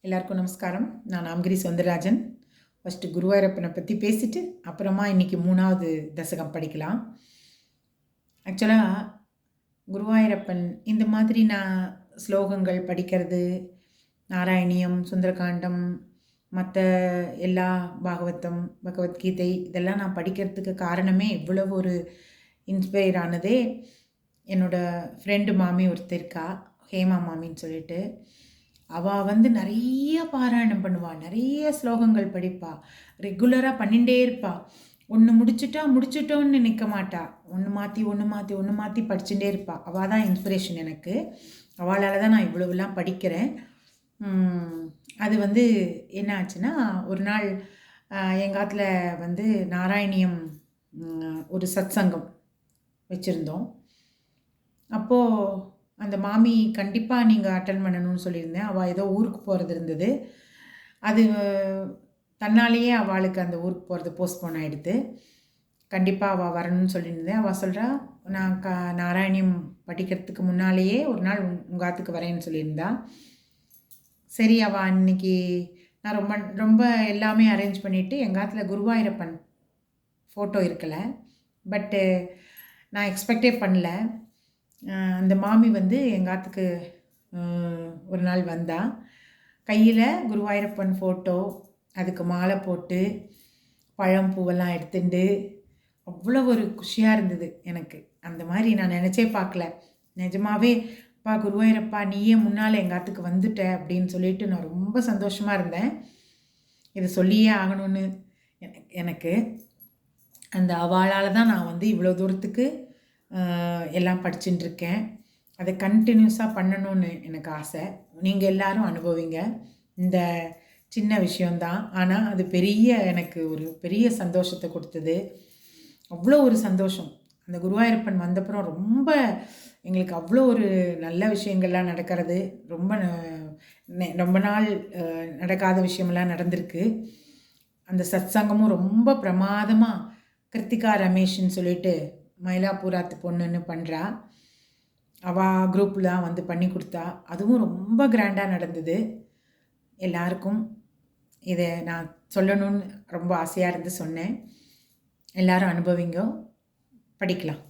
எல்லாருக்கும் நமஸ்காரம். நான் நாமகிரி சௌந்தரராஜன். ஃபஸ்ட்டு குருவாயூரப்பனை பற்றி பேசிட்டு அப்புறமா இன்றைக்கி 3வது தசகம் படிக்கலாம். ஆக்சுவலாக குருவாயூரப்பன் இந்த மாதிரி நான் ஸ்லோகங்கள் படிக்கிறது, நாராயணியம், சுந்தரகாண்டம், மற்ற எல்லா பாகவதம், பகவத்கீதை இதெல்லாம் நான் படிக்கிறதுக்கு காரணமே இவ்வளவு ஒரு இன்ஸ்பயர் ஆனதே என்னோடய ஃப்ரெண்டு மாமி ஒருத்தர் இருக்கா, ஹேமா மாமின்னு சொல்லிட்டு. அவள் நிறைய பாராயணம் பண்ணுவாள், நிறைய ஸ்லோகங்கள் படிப்பாள், ரெகுலராக பண்ணிகிட்டே இருப்பாள். ஒன்று முடிச்சிட்டோன்னு நிற்க மாட்டாள், ஒன்று மாற்றி படிச்சுட்டே இருப்பாள். அவள் தான் இன்ஸ்பிரேஷன் எனக்கு. அவளால் தான் நான் இவ்வளவுலாம் படிக்கிறேன். அது என்ன ஆச்சுன்னா, ஒரு நாள் எங்கள் நாராயணியம் ஒரு சத் சங்கம் வச்சுருந்தோம். அப்போது அந்த மாமி கண்டிப்பாக நீங்கள் அட்டன் பண்ணணும்னு சொல்லியிருந்தேன். அவள் ஏதோ ஊருக்கு போகிறது இருந்தது. அது தன்னாலேயே அவளுக்கு அந்த ஊருக்கு போகிறது போஸ்ட்போன் ஆகிடுது. கண்டிப்பாக அவள் வரணும்னு சொல்லியிருந்தேன். அவள் சொல்கிறா, நான் நாராயணியம் படிக்கிறதுக்கு முன்னாலேயே ஒரு நாள் உங்கள் ஆத்துக்கு வரேன்னு சொல்லியிருந்தா. சரி, அவள் அன்றைக்கி நான் ரொம்ப ரொம்ப எல்லாமே அரேஞ்ச் பண்ணிவிட்டு எங்கள் ஆற்றுல குருவாயூரப்பன் ஃபோட்டோ இருக்கலை. பட்டு நான் எக்ஸ்பெக்டே பண்ணல. அந்த மாமி எங்கள் ஆற்றுக்கு ஒரு நாள் வந்தா. கையில் குருவாயூரப்பன் ஃபோட்டோ, அதுக்கு மாலை போட்டு பழம் பூவெல்லாம் எடுத்துட்டு அவ்வளோ ஒரு குஷியாக இருந்தது எனக்கு. அந்த மாதிரி நான் நினச்சே பார்க்கல. நிஜமாவே, அப்பா குருவாயூரப்பா நீயே முன்னால் எங்கள் ஆற்றுக்கு வந்துட்ட அப்படின்னு சொல்லிட்டு நான் ரொம்ப சந்தோஷமாக இருந்தேன். இதை சொல்லியே ஆகணும்னு எனக்கு அந்த அவளால் தான் நான் இவ்வளோ தூரத்துக்கு எல்லாம் படிச்சுட்டு இருக்கேன். அதை கண்டினியூஸாக பண்ணணும்னு எனக்கு ஆசை. நீங்கள் எல்லாரும் அனுபவிங்க. இந்த சின்ன விஷயந்தான், ஆனால் அது எனக்கு ஒரு பெரிய சந்தோஷத்தை கொடுத்தது. அவ்வளோ ஒரு சந்தோஷம். அந்த குருவாயூரப்பன் வந்தப்புறம் ரொம்ப எங்களுக்கு அவ்வளோ ஒரு நல்ல விஷயங்கள்லாம் நடக்கிறது. ரொம்ப நாள் நடக்காத விஷயமெல்லாம் நடந்திருக்கு. அந்த சத் சங்கமும் ரொம்ப பிரமாதமாக கிருத்திகா ரமேஷ்ன்னு சொல்லிட்டு மயிலாப்பூராத்து பொண்ணுன்னு பண்ணுறா. அவள் குரூப்பில் தான் பண்ணி கொடுத்தா. அதுவும் ரொம்ப கிராண்டாக நடந்தது. எல்லாருக்கும் இதை நான் சொல்லணும்னு ரொம்ப ஆசையாக இருந்து சொன்னேன். எல்லாரும் அனுபவிங்க, படிக்கலாம்.